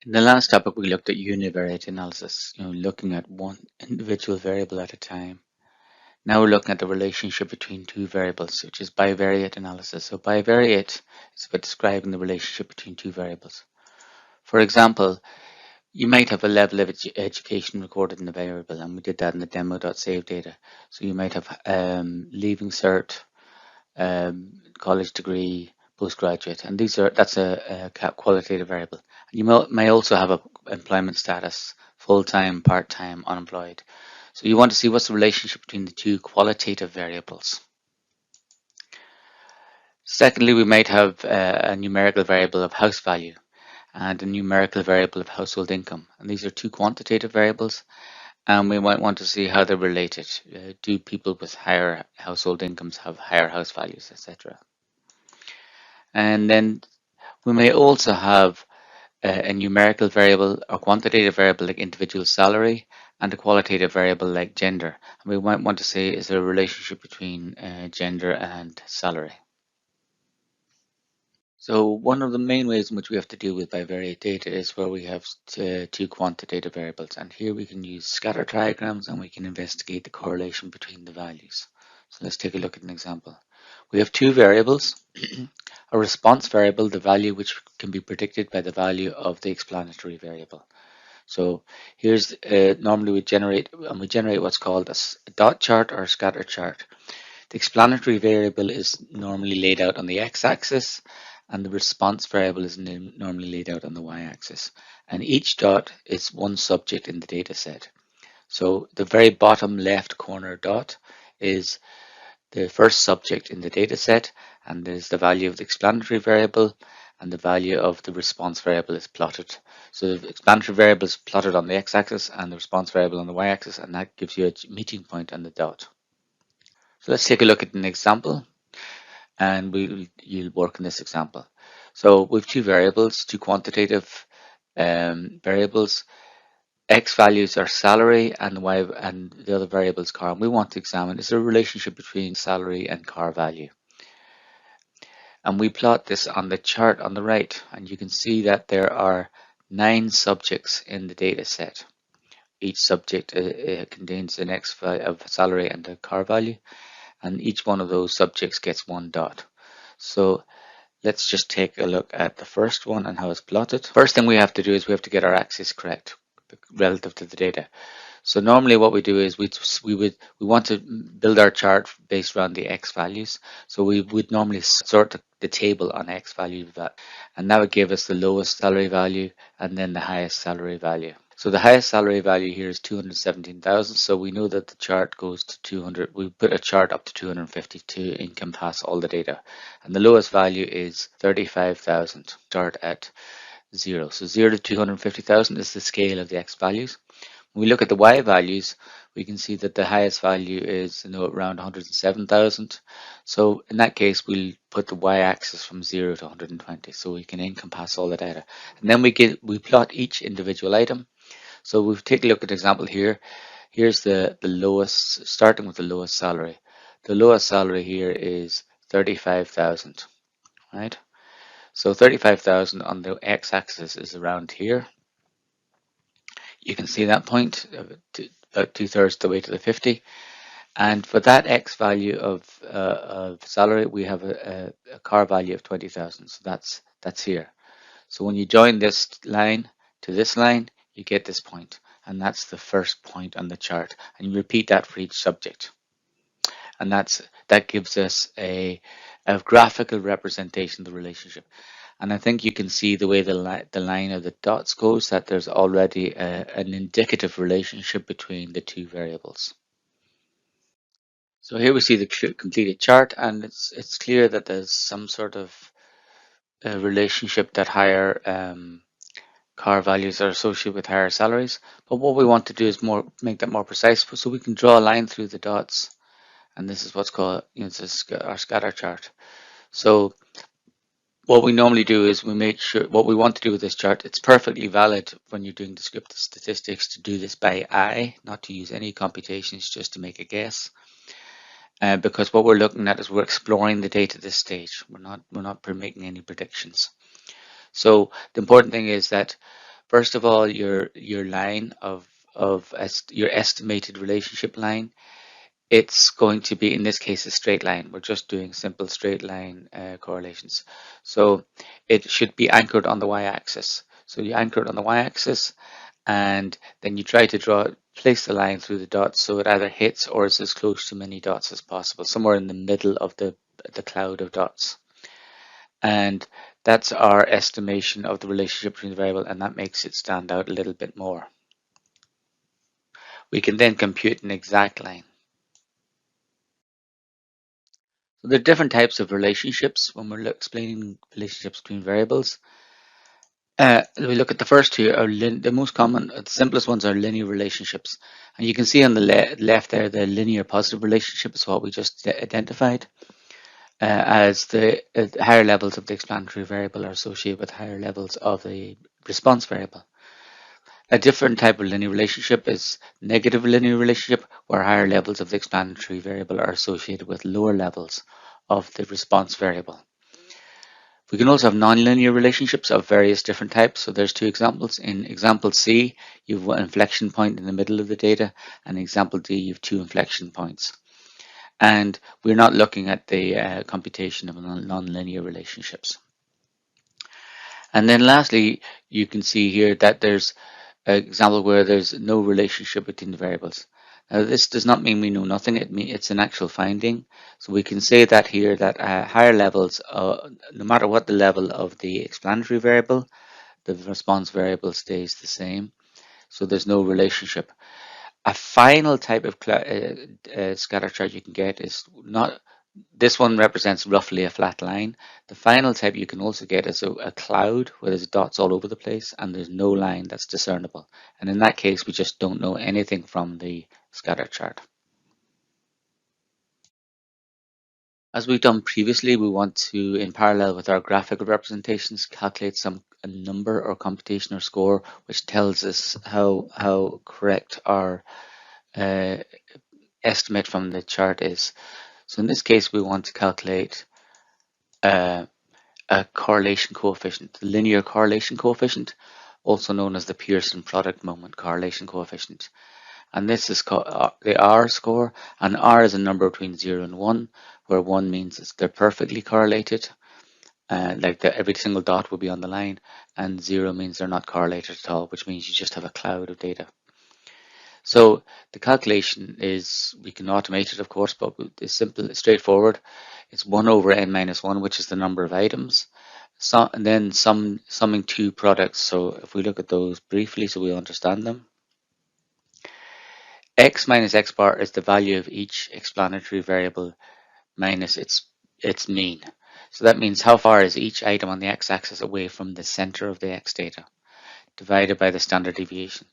In the last topic, we looked at univariate analysis, looking at one individual variable at a time. Now we're looking at the relationship between two variables, which is bivariate analysis. So bivariate is about describing the relationship between two variables. For example, you might have a level of education recorded in the variable, and we did that in the demo.save data. So you might have leaving cert, college degree, postgraduate, and that's a qualitative variable. You may also have a employment status, full-time, part-time, unemployed. So you want to see what's the relationship between the two qualitative variables. Secondly, we might have a numerical variable of house value and a numerical variable of household income. And these are two quantitative variables, and we might want to see how they're related. Do people with higher household incomes have higher house values, etc.? And then we may also have a numerical variable or quantitative variable like individual salary and a qualitative variable like gender. And we might want to say, is there a relationship between gender and salary? So one of the main ways in which we have to deal with bivariate data is where we have two quantitative variables. And here we can use scatter diagrams and we can investigate the correlation between the values. So let's take a look at an example. We have two variables, a response variable, the value which can be predicted by the value of the explanatory variable. So here's normally we generate what's called a dot chart or a scatter chart. The explanatory variable is normally laid out on the x-axis, and the response variable is normally laid out on the y-axis. And each dot is one subject in the data set. So the very bottom left corner dot is the first subject in the data set, and there's the value of the explanatory variable, and the value of the response variable is plotted. So the explanatory variable is plotted on the x-axis and the response variable on the y-axis, and that gives you a meeting point on the dot. So let's take a look at an example, and you'll work in this example. So we've two variables, two quantitative variables. X values are salary and Y and the other variable is car. And we want to examine, is there a relationship between salary and car value? And we plot this on the chart on the right, and you can see that there are 9 subjects in the data set. Each subject contains an X value of salary and a car value, and each one of those subjects gets one dot. So let's just take a look at the first one and how it's plotted. First thing we have to do is we have to get our axis correct relative to the data. So normally what we do is we want to build our chart based around the X values. So we would normally sort the table on X value, and that would give us the lowest salary value and then the highest salary value. So the highest salary value here is 217,000. So we know that the chart goes to 200. We put a chart up to 250 to encompass all the data. And the lowest value is 35,000. Start at 0. So 0 to 250,000 is the scale of the X values. When we look at the Y values, we can see that the highest value is around 107,000. So in that case, we'll put the Y-axis from 0 to 120, so we can encompass all the data. And then we plot each individual item. So we'll take a look at an example here. Here's the lowest, starting with the lowest salary. The lowest salary here is 35,000, right? So 35,000 on the x-axis is around here. You can see that point, about 2/3 the way to the 50. And for that X value of salary, we have a car value of 20,000. So that's here. So when you join this line to this line, you get this point, and that's the first point on the chart. And you repeat that for each subject, and that gives us a graphical representation of the relationship. And I think you can see the way the line of the dots goes, that there's already an indicative relationship between the two variables. So here we see the completed chart, and it's clear that there's some sort of relationship that higher car values are associated with higher salaries. But what we want to do is make that more precise, so we can draw a line through the dots, and this is what's called our scatter chart. So what we normally do is we make sure what we want to do with this chart. It's perfectly valid when you're doing descriptive statistics to do this by eye, not to use any computations, just to make a guess. Because what we're looking at is we're exploring the data at this stage. We're not making any predictions. So the important thing is that First of all, your line your estimated relationship line, it's going to be, in this case, a straight line. We're just doing simple straight line correlations. So it should be anchored on the y-axis. So you anchor it on the y-axis, and then you try to place the line through the dots so it either hits or is as close to many dots as possible, somewhere in the middle of the cloud of dots. And that's our estimation of the relationship between the variable, and that makes it stand out a little bit more. We can then compute an exact line. So there are different types of relationships when we're explaining relationships between variables. We look at the first two, are the most common, the simplest ones are linear relationships. And you can see on the left there, the linear positive relationship is what we just identified, as the higher levels of the explanatory variable are associated with higher levels of the response variable. A different type of linear relationship is negative linear relationship, where higher levels of the explanatory variable are associated with lower levels of the response variable. We can also have nonlinear relationships of various different types. So there's two examples. In example C, you have one inflection point in the middle of the data, and in example D, you have two inflection points. And we're not looking at the computation of nonlinear relationships. And then lastly, you can see here that there's an example where there's no relationship between the variables. Now, this does not mean we know nothing. It's an actual finding. So we can say that here that higher levels, no matter what the level of the explanatory variable, the response variable stays the same. So there's no relationship. A final type of scatter chart you can get is not. This one represents roughly a flat line. The final type you can also get is a cloud where there's dots all over the place and there's no line that's discernible. And in that case, we just don't know anything from the scatter chart. As we've done previously, we want to, in parallel with our graphical representations, calculate a number or computation or score which tells us how correct our estimate from the chart is. So in this case, we want to calculate a correlation coefficient, the linear correlation coefficient, also known as the Pearson product moment correlation coefficient. And this is called the R score, and R is a number between 0 and 1, where 1 means they're perfectly correlated, like every single dot will be on the line, and 0 means they're not correlated at all, which means you just have a cloud of data. So the calculation is, we can automate it, of course, but it's simple, it's straightforward. It's 1 over n minus 1, which is the number of items. So, and then summing two products. So if we look at those briefly so we understand them. X minus x bar is the value of each explanatory variable minus its mean. So that means how far is each item on the x-axis away from the center of the x data, divided by the standard deviation.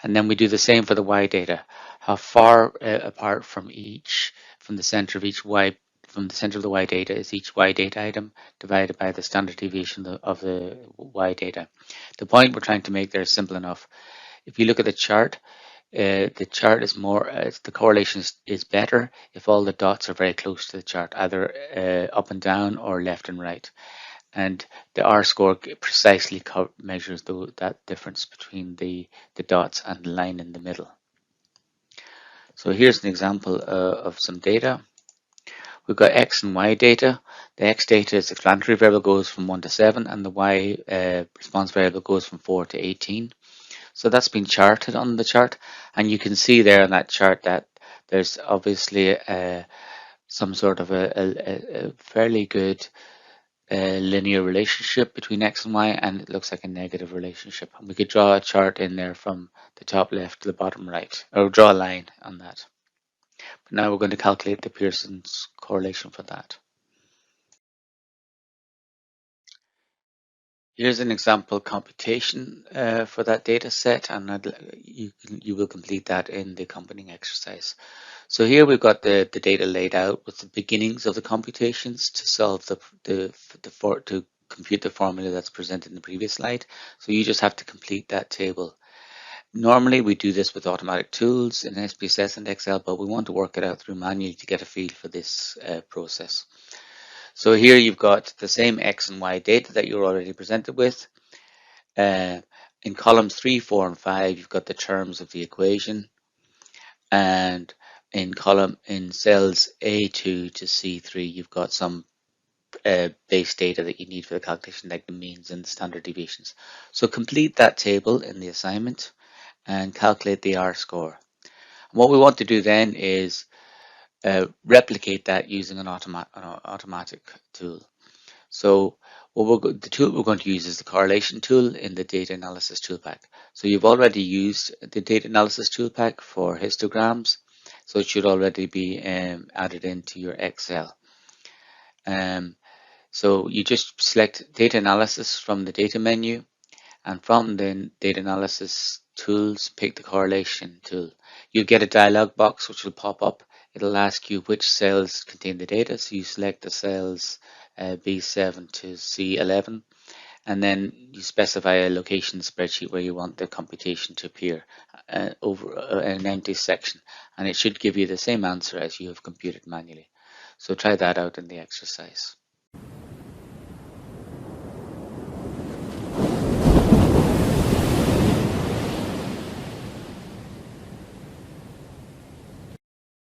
And then we do the same for the y data. How far apart from the center of each y, from the center of the y data is each y data item divided by the standard deviation of the y data. The point we're trying to make there is simple enough. If you look at the chart is more, the correlation is better if all the dots are very close to the chart, either up and down or left and right. And the R score precisely measures that difference between the dots and the line in the middle. So here's an example of some data. We've got X and Y data. The X data is explanatory variable goes from 1 to 7, and the Y response variable goes from 4 to 18. So that's been charted on the chart, and you can see there on that chart that there's obviously some sort of a fairly good linear relationship between X and Y, and it looks like a negative relationship. And we could draw a chart in there from the top left to the bottom right, or draw a line on that. But now we're going to calculate the Pearson's correlation for that. Here's an example computation for that data set, and you will complete that in the accompanying exercise. So here we've got the data laid out with the beginnings of the computations to solve to compute the formula that's presented in the previous slide. So you just have to complete that table. Normally we do this with automatic tools in SPSS and Excel, but we want to work it out through manually to get a feel for this process. So here you've got the same X and Y data that you're already presented with, and In columns 3, 4, and 5, you've got the terms of the equation, and in cells A2 to C3, you've got some base data that you need for the calculation, like the means and the standard deviations. So complete that table in the assignment and calculate the R-score. And what we want to do then is replicate that using an automatic tool. So the tool we're going to use is the correlation tool in the data analysis toolpack. So you've already used the data analysis toolpack for histograms, so it should already be added into your Excel. So you just select data analysis from the data menu, and from the data analysis tools, pick the correlation tool. You'll get a dialog box which will pop up. It'll ask you which cells contain the data, so you select the cells B7 to C11, and then you specify a location spreadsheet where you want the computation to appear over an empty section, and it should give you the same answer as you have computed manually. So try that out in the exercise.